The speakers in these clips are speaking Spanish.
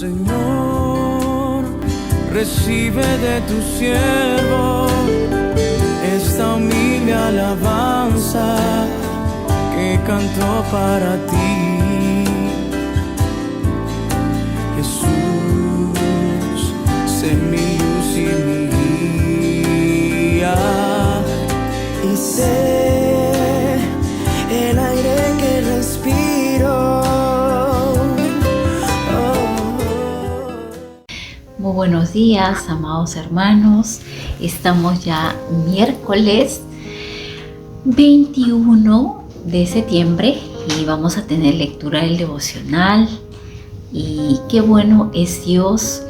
Señor, recibe de tu siervo esta humilde alabanza que cantó para ti. Jesús, sé mi luz y mi guía, y sé el aire que respiro. Muy buenos días, amados hermanos. Estamos ya miércoles 21 de septiembre y vamos a tener lectura del devocional. Y qué bueno es Dios,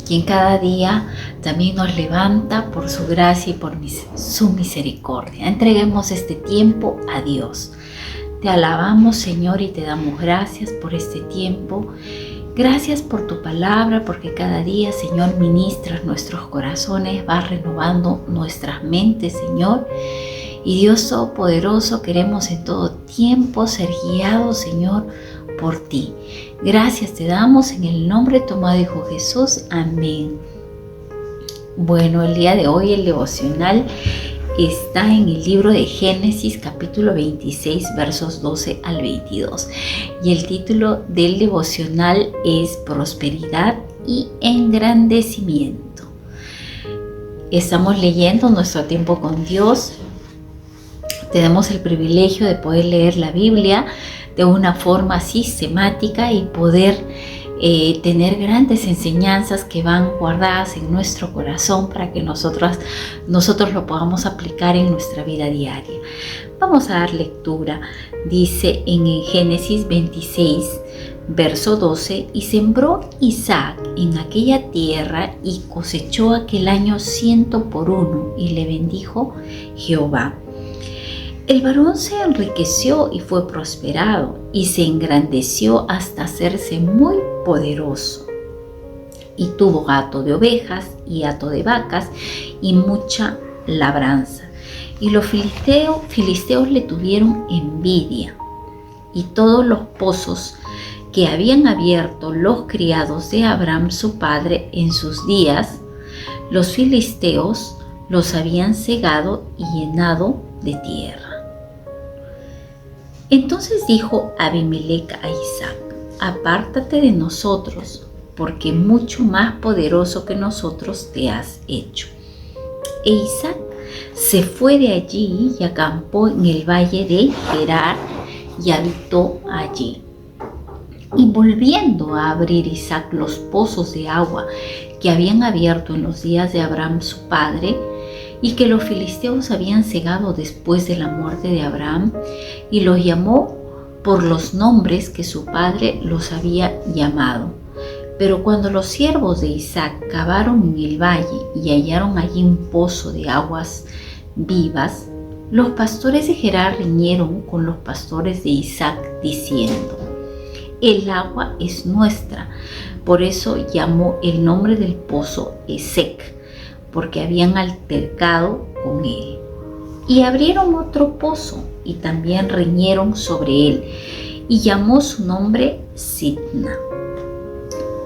quien cada día también nos levanta por su gracia y por su misericordia. Entreguemos este tiempo a Dios. Te alabamos, Señor, y te damos gracias por este tiempo. Gracias por tu palabra, porque cada día, Señor, ministras nuestros corazones, vas renovando nuestras mentes, Señor. Y Dios Todopoderoso, queremos en todo tiempo ser guiados, Señor, por ti. Gracias te damos en el nombre de tu amado Hijo Jesús. Amén. Bueno, el día de hoy el devocional está en el libro de Génesis, capítulo 26, versos 12 al 22. Y el título del devocional es Prosperidad y Engrandecimiento. Estamos leyendo nuestro tiempo con Dios. Tenemos el privilegio de poder leer la Biblia de una forma sistemática y poder tener grandes enseñanzas que van guardadas en nuestro corazón para que nosotros lo podamos aplicar en nuestra vida diaria. Vamos a dar lectura. Dice en Génesis 26, verso 12: y sembró Isaac en aquella tierra y cosechó aquel año 100 por 1, y le bendijo Jehová. El varón se enriqueció y fue prosperado, y se engrandeció hasta hacerse muy poderoso. Y tuvo hato de ovejas y hato de vacas y mucha labranza. Y los filisteos le tuvieron envidia. Y todos los pozos que habían abierto los criados de Abraham su padre en sus días, los filisteos los habían cegado y llenado de tierra. Entonces dijo Abimelec a Isaac: apártate de nosotros, porque mucho más poderoso que nosotros te has hecho. E Isaac se fue de allí y acampó en el valle de Gerar y habitó allí. Y volviendo a abrir Isaac los pozos de agua que habían abierto en los días de Abraham su padre, y que los filisteos habían cegado después de la muerte de Abraham, y los llamó por los nombres que su padre los había llamado. Pero cuando los siervos de Isaac cavaron en el valle y hallaron allí un pozo de aguas vivas, los pastores de Gerar riñeron con los pastores de Isaac, diciendo: el agua es nuestra. Por eso llamó el nombre del pozo Esek, porque habían altercado con él. Y abrieron otro pozo, y también riñeron sobre él, y llamó su nombre Sitna.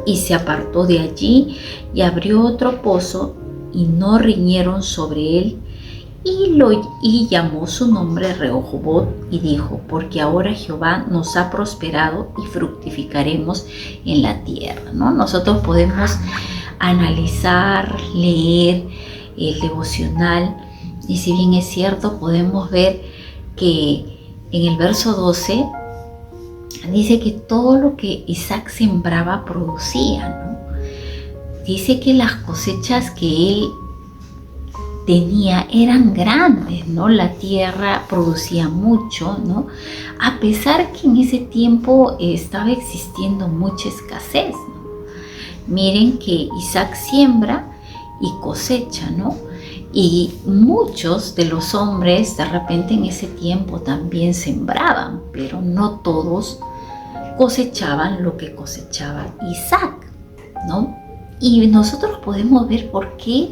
Y se apartó de allí, y abrió otro pozo, y no riñeron sobre él, y llamó su nombre Rehobot, y dijo: porque ahora Jehová nos ha prosperado, y fructificaremos en la tierra, ¿no? Nosotros podemos analizar, leer el devocional, y si bien es cierto, podemos ver que en el verso 12 dice que todo lo que Isaac sembraba producía, ¿no? Dice que las cosechas que él tenía eran grandes, ¿no? La tierra producía mucho, ¿no? A pesar que en ese tiempo estaba existiendo mucha escasez, ¿no? Miren que Isaac siembra y cosecha, ¿no? Y muchos de los hombres de repente en ese tiempo también sembraban, pero no todos cosechaban lo que cosechaba Isaac, ¿no? Y nosotros podemos ver por qué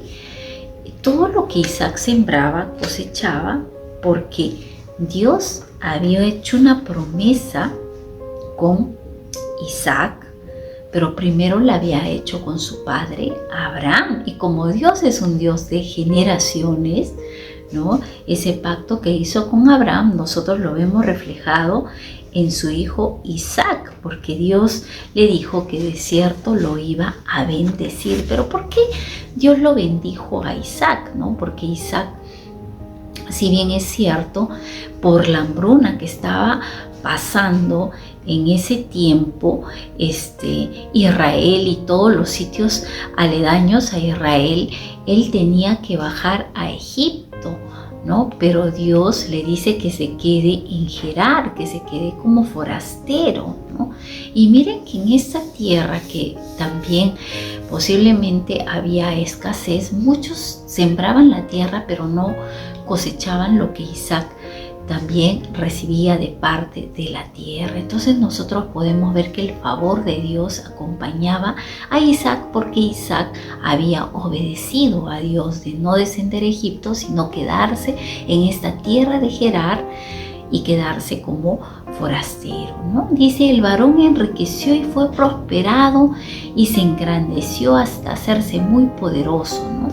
todo lo que Isaac sembraba cosechaba, porque Dios había hecho una promesa con Isaac pero primero la había hecho con su padre Abraham. Y como Dios es un Dios de generaciones, ¿no? Ese pacto que hizo con Abraham, nosotros lo vemos reflejado en su hijo Isaac, porque Dios le dijo que de cierto lo iba a bendecir. Pero ¿por qué Dios lo bendijo a Isaac, ¿no? Porque Isaac, si bien es cierto, por la hambruna que estaba pasando en ese tiempo, Israel y todos los sitios aledaños a Israel, él tenía que bajar a Egipto, ¿no? Pero Dios le dice que se quede en Gerar, que se quede como forastero, ¿no? Y miren que en esta tierra que también posiblemente había escasez, muchos sembraban la tierra pero no cosechaban lo que Isaac también recibía de parte de la tierra. Entonces nosotros podemos ver que el favor de Dios acompañaba a Isaac, porque Isaac había obedecido a Dios de no descender a Egipto, sino quedarse en esta tierra de Gerar y quedarse como forastero, ¿no? Dice: el varón enriqueció y fue prosperado y se engrandeció hasta hacerse muy poderoso, ¿no?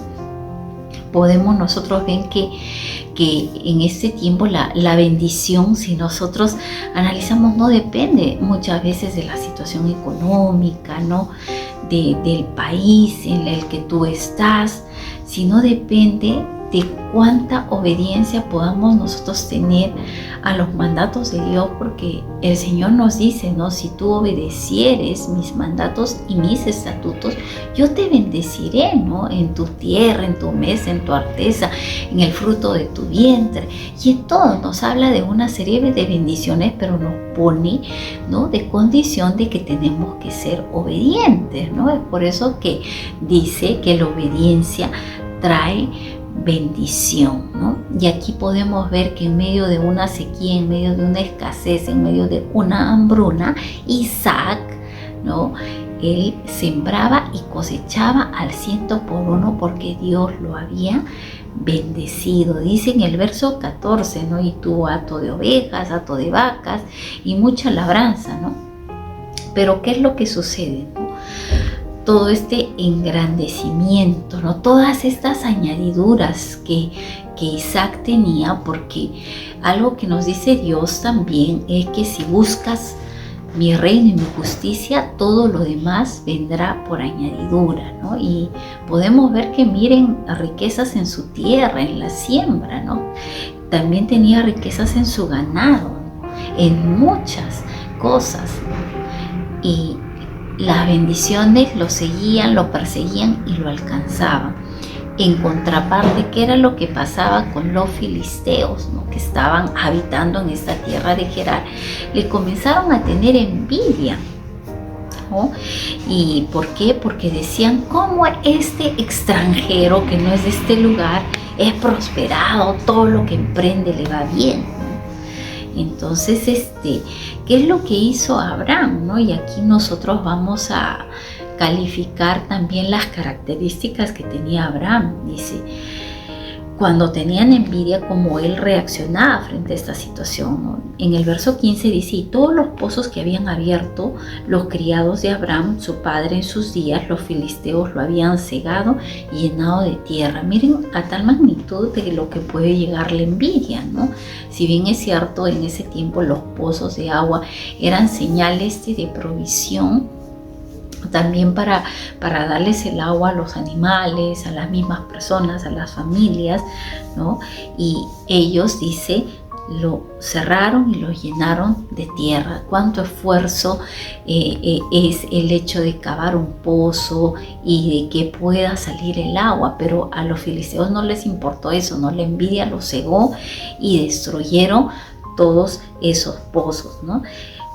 Podemos nosotros ver que en este tiempo la bendición, si nosotros analizamos, no depende muchas veces de la situación económica, ¿no? Del país en el que tú estás, sino depende de cuánta obediencia podamos nosotros tener a los mandatos de Dios, porque el Señor nos dice, ¿no? Si tú obedecieres mis mandatos y mis estatutos, yo te bendeciré, ¿no? En tu tierra, en tu mesa, en tu arteza, en el fruto de tu vientre. Y en todo nos habla de una serie de bendiciones, pero nos pone, ¿no? De condición de que tenemos que ser obedientes, ¿no? Es por eso que dice que la obediencia trae bendición, ¿no? Y aquí podemos ver que en medio de una sequía, en medio de una escasez, en medio de una hambruna, Isaac, ¿no? Él sembraba y cosechaba al 100 por 1 porque Dios lo había bendecido. Dice en el verso 14, ¿no? Y tuvo hato de ovejas, hato de vacas y mucha labranza, ¿no? Pero ¿qué es lo que sucede, ¿no? Todo este engrandecimiento, ¿no? Todas estas añadiduras que Isaac tenía, porque algo que nos dice Dios también es que si buscas mi reino y mi justicia, todo lo demás vendrá por añadidura, ¿no? Y podemos ver que miren riquezas en su tierra, en la siembra, ¿no? También tenía riquezas en su ganado, ¿no? En muchas cosas, ¿no? Y las bendiciones lo seguían, lo perseguían y lo alcanzaban. En contraparte, ¿qué era lo que pasaba con los filisteos, ¿no? Que estaban habitando en esta tierra de Gerar? Le comenzaron a tener envidia, ¿no? ¿Y por qué? Porque decían: ¿cómo este extranjero que no es de este lugar es prosperado? Todo lo que emprende le va bien, ¿no? Entonces, ¿qué es lo que hizo Abraham, ¿no? Y aquí nosotros vamos a calificar también las características que tenía Abraham. Dice: cuando tenían envidia, cómo él reaccionaba frente a esta situación, ¿no? En el verso 15 dice: y todos los pozos que habían abierto los criados de Abraham, su padre, en sus días, los filisteos lo habían cegado y llenado de tierra. Miren a tal magnitud de lo que puede llegar la envidia, ¿no? Si bien es cierto, en ese tiempo los pozos de agua eran señales de provisión, también para darles el agua a los animales, a las mismas personas, a las familias, ¿no? Y ellos, dice, lo cerraron y lo llenaron de tierra. Cuánto esfuerzo es el hecho de cavar un pozo y de que pueda salir el agua, pero a los filisteos no les importó eso, ¿no? La envidia los cegó y destruyeron todos esos pozos, ¿no?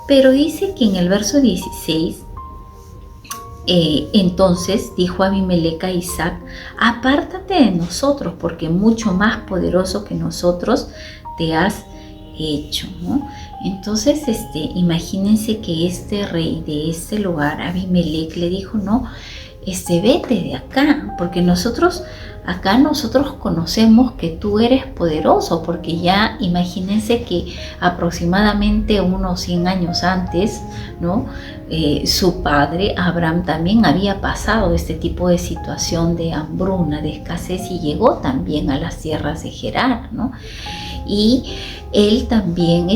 Pero dice que en el verso 16, entonces dijo Abimelec a Isaac: apártate de nosotros, porque mucho más poderoso que nosotros te has hecho, ¿no? Entonces, imagínense que este rey de este lugar, Abimelec, le dijo: no, vete de acá, porque nosotros conocemos que tú eres poderoso, porque ya imagínense que aproximadamente unos 100 años antes, ¿no? Su padre Abraham también había pasado este tipo de situación de hambruna, de escasez, y llegó también a las tierras de Gerar, ¿no? Y él también,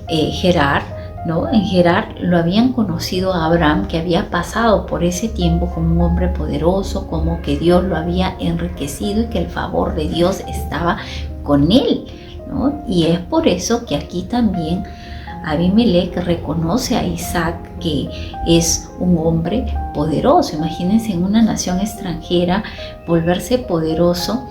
Gerar, ¿no? En Gerar lo habían conocido a Abraham, que había pasado por ese tiempo como un hombre poderoso, como que Dios lo había enriquecido y que el favor de Dios estaba con él, ¿no? Y es por eso que aquí también Abimelech reconoce a Isaac que es un hombre poderoso. Imagínense, en una nación extranjera volverse poderoso.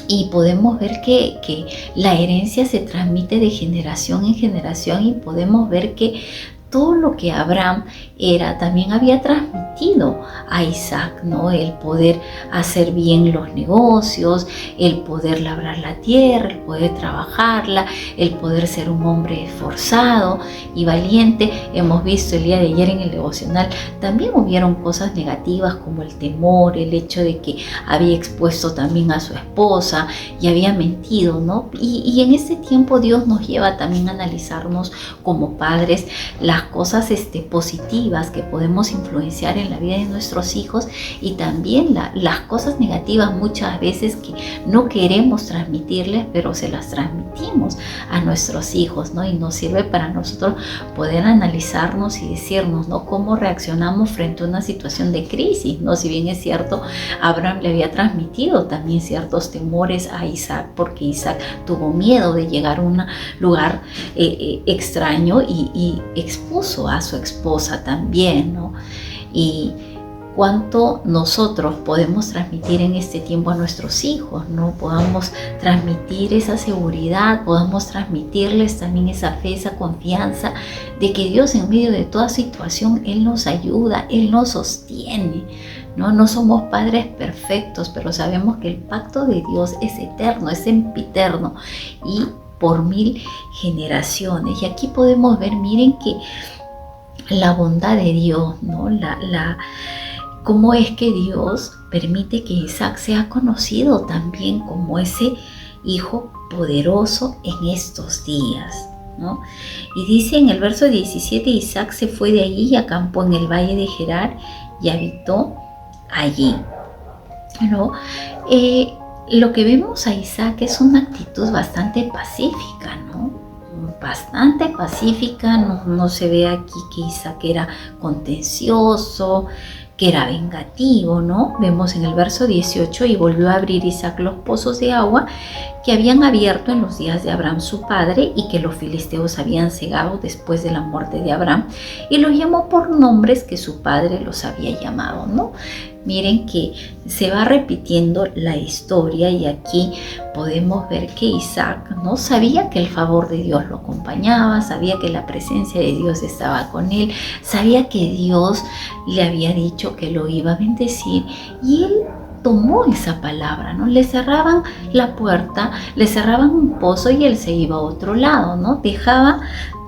Y podemos ver que la herencia se transmite de generación en generación, y podemos ver que todo lo que Abraham era también había transmitido a Isaac, ¿no? El poder hacer bien los negocios, el poder labrar la tierra, el poder trabajarla, el poder ser un hombre esforzado y valiente. Hemos visto el día de ayer en el devocional, también hubieron cosas negativas como el temor, el hecho de que había expuesto también a su esposa y había mentido, ¿no? Y en este tiempo Dios nos lleva también a analizarnos como padres las cosas positivas que podemos influenciar en la vida de nuestros hijos, y también las cosas negativas muchas veces que no queremos transmitirles, pero se las transmitimos a nuestros hijos, ¿no? Y nos sirve para nosotros poder analizarnos y decirnos, ¿no?, cómo reaccionamos frente a una situación de crisis, ¿no? Si bien es cierto, Abraham le había transmitido también ciertos temores a Isaac, porque Isaac tuvo miedo de llegar a un lugar extraño y expuso a su esposa también, ¿no? Y cuánto nosotros podemos transmitir en este tiempo a nuestros hijos, ¿no? Podamos transmitir esa seguridad, podamos transmitirles también esa fe, esa confianza de que Dios, en medio de toda situación, Él nos ayuda, Él nos sostiene, ¿no? No somos padres perfectos, pero sabemos que el pacto de Dios es eterno, es sempiterno y por 1000 generaciones. Y aquí podemos ver, miren, que la bondad de Dios, ¿no? Cómo es que Dios permite que Isaac sea conocido también como ese hijo poderoso en estos días, ¿no? Y dice en el verso 17, Isaac se fue de allí y acampó en el valle de Gerar y habitó allí, ¿no? Lo que vemos a Isaac es una actitud bastante pacífica, ¿no? Bastante pacífica. No se ve aquí que Isaac era contencioso, que era vengativo, ¿no? Vemos en el verso 18, y volvió a abrir Isaac los pozos de agua que habían abierto en los días de Abraham su padre, y que los filisteos habían cegado después de la muerte de Abraham, y los llamó por nombres que su padre los había llamado, ¿no? Miren que se va repitiendo la historia, y aquí podemos ver que Isaac no sabía que el favor de Dios lo acompañaba, sabía que la presencia de Dios estaba con él, sabía que Dios le había dicho que lo iba a bendecir, y él tomó esa palabra, ¿no? Le cerraban la puerta, le cerraban un pozo y él se iba a otro lado, ¿no? Dejaba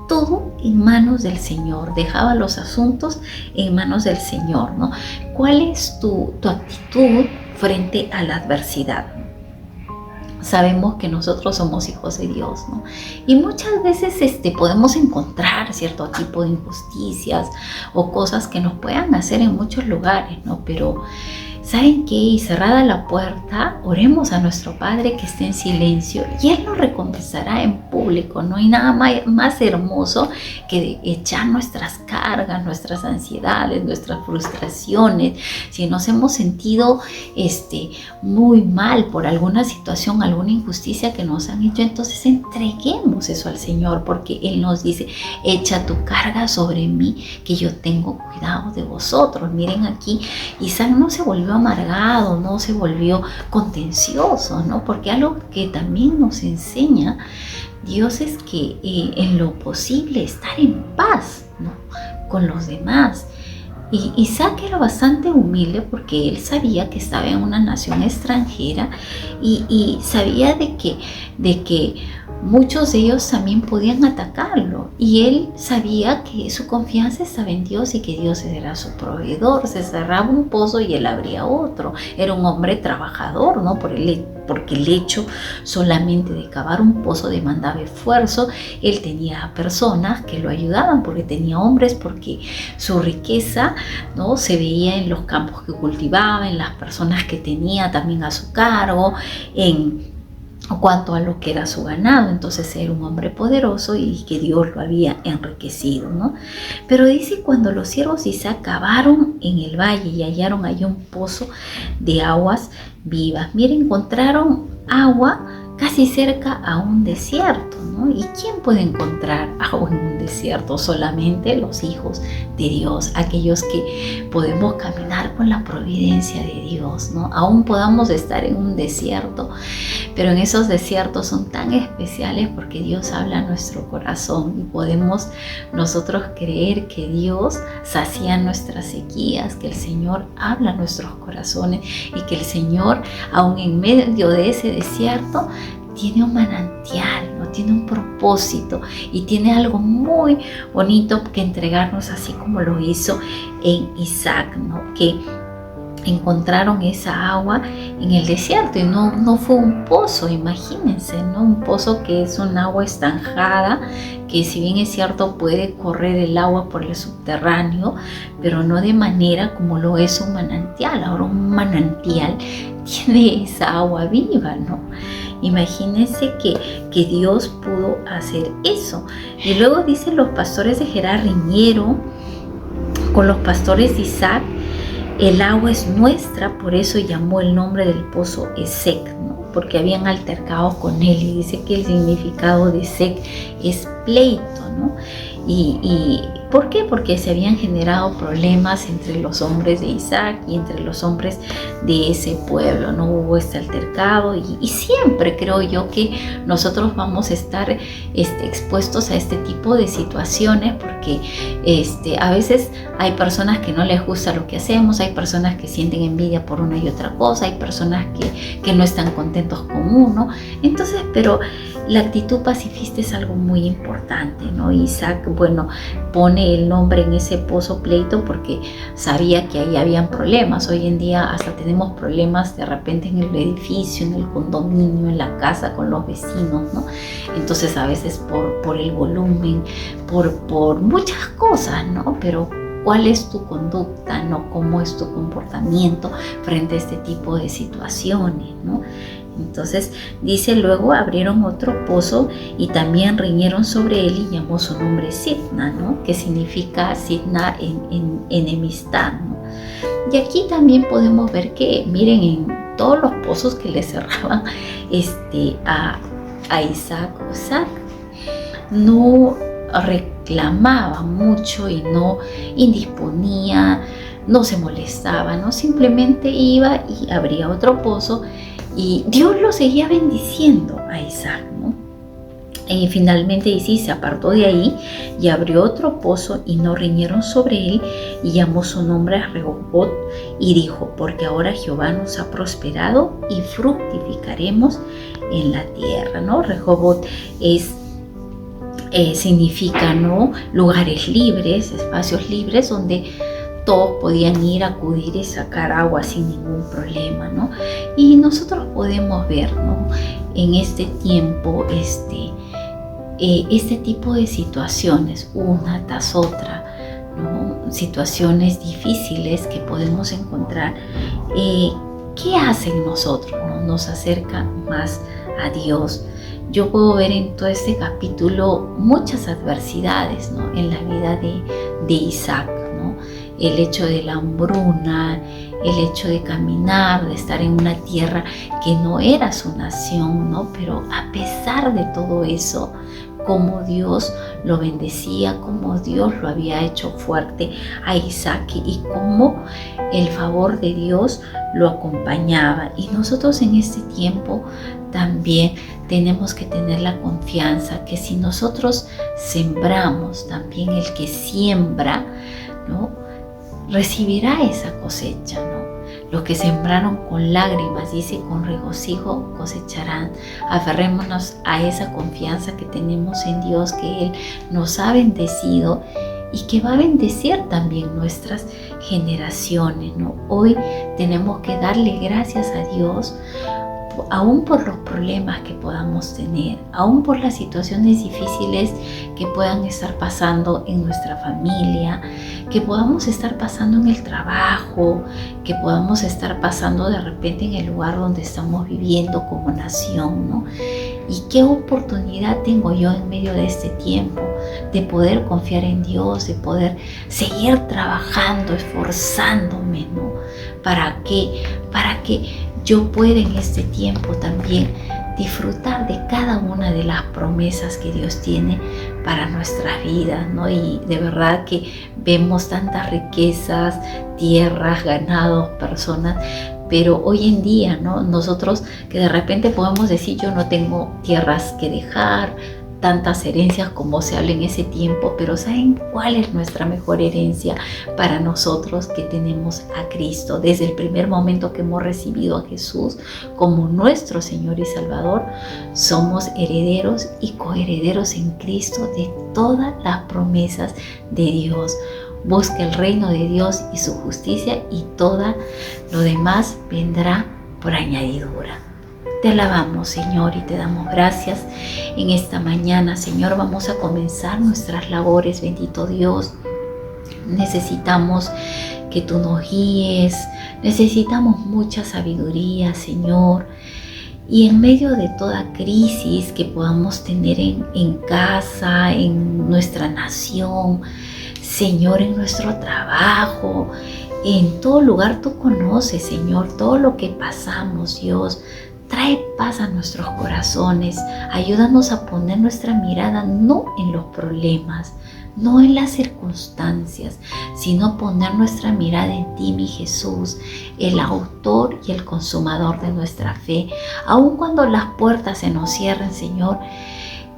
todo en manos del Señor, dejaba los asuntos en manos del Señor, ¿no? ¿Cuál es tu actitud frente a la adversidad? Sabemos que nosotros somos hijos de Dios, ¿no? Y muchas veces podemos encontrar cierto tipo de injusticias o cosas que nos puedan hacer en muchos lugares, ¿no? Pero ¿saben qué? Y cerrada la puerta, oremos a nuestro Padre que esté en silencio, y Él nos recompensará en público. No hay nada más hermoso que echar nuestras cargas, nuestras ansiedades, nuestras frustraciones. Si nos hemos sentido muy mal por alguna situación, alguna injusticia que nos han hecho, entonces entreguemos eso al Señor, porque Él nos dice: echa tu carga sobre mí, que yo tengo cuidado de vosotros. Miren, aquí Isaac no se volvió amargado, no se volvió contencioso, ¿no? Porque algo que también nos enseña Dios es que en lo posible estar en paz, ¿no?, con los demás. Y Isaac era bastante humilde, porque él sabía que estaba en una nación extranjera y sabía de que muchos de ellos también podían atacarlo, y él sabía que su confianza estaba en Dios y que Dios era su proveedor. Se cerraba un pozo y él abría otro. Era un hombre trabajador, ¿no? Porque el hecho solamente de cavar un pozo demandaba esfuerzo. Él tenía personas que lo ayudaban, porque tenía hombres, porque su riqueza, ¿no?, se veía en los campos que cultivaba, en las personas que tenía también a su cargo, en cuanto a lo que era su ganado. Entonces era un hombre poderoso y que Dios lo había enriquecido, ¿no? Pero dice, cuando los siervos de Isaac cavaron en el valle y hallaron allí un pozo de aguas vivas. Miren, encontraron agua casi cerca a un desierto, ¿no? ¿Y quién puede encontrar agua en un desierto? Solamente los hijos de Dios, aquellos que podemos caminar con la providencia de Dios, ¿no? Aún podamos estar en un desierto, pero en esos desiertos son tan especiales porque Dios habla a nuestro corazón, y podemos nosotros creer que Dios sacia nuestras sequías, que el Señor habla a nuestros corazones, y que el Señor, aún en medio de ese desierto, tiene un manantial, ¿no? Tiene un propósito y tiene algo muy bonito que entregarnos, así como lo hizo en Isaac, ¿no? Que encontraron esa agua en el desierto, y no fue un pozo, imagínense, ¿no? Un pozo que es un agua estanjada, que si bien es cierto puede correr el agua por el subterráneo, pero no de manera como lo es un manantial. Ahora un manantial tiene esa agua viva, ¿no? Imagínense que Dios pudo hacer eso. Y luego dice, los pastores de Gerar riñeron con los pastores de Isaac. El agua es nuestra, por eso llamó el nombre del pozo Esek, ¿no? Porque habían altercado con él, y dice que el significado de Esek es pleito, ¿no? ¿Y por qué? Porque se habían generado problemas entre los hombres de Isaac y entre los hombres de ese pueblo, ¿no? Hubo este altercado, y siempre creo yo que nosotros vamos a estar expuestos a este tipo de situaciones, porque a veces hay personas que no les gusta lo que hacemos, hay personas que sienten envidia por una y otra cosa, hay personas que no están contentos con uno. Entonces, pero la actitud pacifista es algo muy importante, ¿no? Isaac, bueno, pone el nombre en ese pozo pleito porque sabía que ahí habían problemas. Hoy en día hasta tenemos problemas de repente en el edificio, en el condominio, en la casa, con los vecinos, ¿no? Entonces a veces por el volumen, por muchas cosas, ¿no? Pero ¿cuál es tu conducta, no? ¿Cómo es tu comportamiento frente a este tipo de situaciones, ¿no? Entonces dice, luego abrieron otro pozo y también riñeron sobre él, y llamó su nombre Sitna, ¿no? Que significa Sitna en enemistad, ¿no? Y aquí también podemos ver que, miren, en todos los pozos que le cerraban a Isaac no reclamaba mucho y no indisponía, no se molestaba, ¿no? Simplemente iba y abría otro pozo, y Dios lo seguía bendiciendo a Isaac, ¿no? Y finalmente dice, se apartó de ahí y abrió otro pozo, y no riñeron sobre él, y llamó su nombre a Rehobot, y dijo, porque ahora Jehová nos ha prosperado y fructificaremos en la tierra, ¿no? Rehobot significa, ¿no?, lugares libres, espacios libres donde todos podían ir, acudir y sacar agua sin ningún problema, ¿no? Y nosotros podemos ver, ¿no?, en este tiempo este tipo de situaciones, una tras otra, ¿no? Situaciones difíciles que podemos encontrar. ¿Qué hacen nosotros, ¿no? Nos acerca más a Dios. Yo puedo ver en todo este capítulo muchas adversidades, ¿no?, en la vida de Isaac, ¿no? El hecho de la hambruna, el hecho de caminar, de estar en una tierra que no era su nación, ¿no? Pero a pesar de todo eso, cómo Dios lo bendecía, cómo Dios lo había hecho fuerte a Isaac, y cómo el favor de Dios lo acompañaba. Y nosotros en este tiempo también tenemos que tener la confianza que si nosotros sembramos, también el que siembra, ¿no?, recibirá esa cosecha, ¿no? Los que sembraron con lágrimas, dice, con regocijo cosecharán. Aferrémonos a esa confianza que tenemos en Dios, que Él nos ha bendecido y que va a bendecir también nuestras generaciones, ¿no? Hoy tenemos que darle gracias a Dios, aún por los problemas que podamos tener, aún por las situaciones difíciles que puedan estar pasando en nuestra familia, que podamos estar pasando en el trabajo, que podamos estar pasando de repente en el lugar donde estamos viviendo como nación, ¿no? ¿Y qué oportunidad tengo yo en medio de este tiempo de poder confiar en Dios, de poder seguir trabajando, esforzándome, ¿no? ¿Para qué? Para que yo pueda en este tiempo también disfrutar de cada una de las promesas que Dios tiene para nuestras vidas, ¿no? Y de verdad que vemos tantas riquezas, tierras, ganados, personas, pero hoy en día, ¿no? Nosotros que de repente podemos decir, yo no tengo tierras que dejar, tantas herencias como se habla en ese tiempo, pero ¿saben cuál es nuestra mejor herencia para nosotros que tenemos a Cristo? Desde el primer momento que hemos recibido a Jesús como nuestro Señor y Salvador, somos herederos y coherederos en Cristo de todas las promesas de Dios. Busca el reino de Dios y su justicia y todo lo demás vendrá por añadidura. Te alabamos, Señor, y te damos gracias en esta mañana. Señor, vamos a comenzar nuestras labores, bendito Dios. Necesitamos que tú nos guíes, necesitamos mucha sabiduría, Señor. Y en medio de toda crisis que podamos tener en casa, en nuestra nación, Señor, en nuestro trabajo, en todo lugar tú conoces, Señor, todo lo que pasamos, Dios. Trae paz a nuestros corazones, ayúdanos a poner nuestra mirada no en los problemas, no en las circunstancias, sino poner nuestra mirada en ti, mi Jesús, el autor y el consumador de nuestra fe. Aun cuando las puertas se nos cierren, Señor,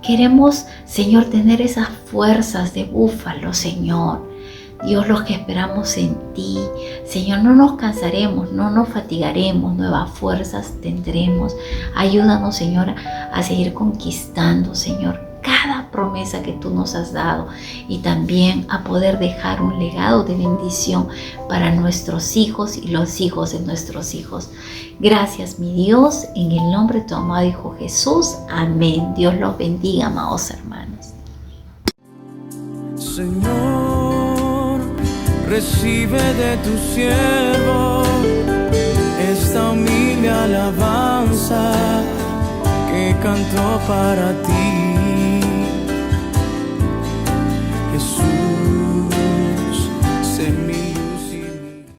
queremos, Señor, tener esas fuerzas de búfalo, Señor. Dios, los que esperamos en ti, Señor, no nos cansaremos, no nos fatigaremos, nuevas fuerzas tendremos. Ayúdanos, Señor, a seguir conquistando, Señor, cada promesa que tú nos has dado y también a poder dejar un legado de bendición para nuestros hijos y los hijos de nuestros hijos. Gracias, mi Dios, en el nombre de tu amado Hijo Jesús. Amén. Dios los bendiga, amados hermanos. Señor, recibe de tu siervo esta humilde alabanza que cantó para ti.